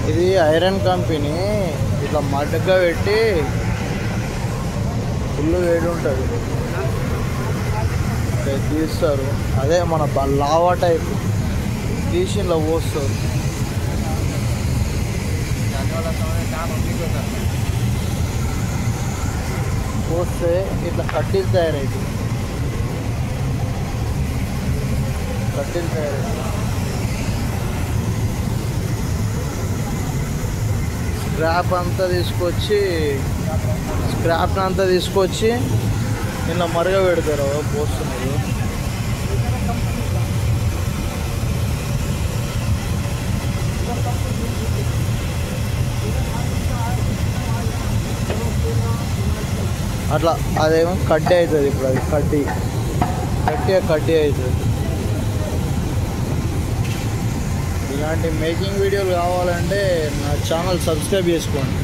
ఇది iron company. ఇట్లా మడ్డగా పెట్టి ఫుల్ వేడి ఉంటుంది, తీస్తారు. అదే మన లావా టైప్ తీసి ఇలా పోస్తారు. పోస్తే ఇట్లా కడ్డీలు తయారవుతుంది. స్క్రాప్ అంతా తీసుకొచ్చి ఇలా మరుగ పెడతారు, పోస్తున్నారు. అట్లా అదేమో కడ్డీ అవుతుంది. ఇప్పుడు అది కడ్డీ అవుతుంది. ఇలాంటి మేకింగ్ వీడియోలు కావాలంటే నా ఛానల్ సబ్స్క్రైబ్ చేసుకోండి.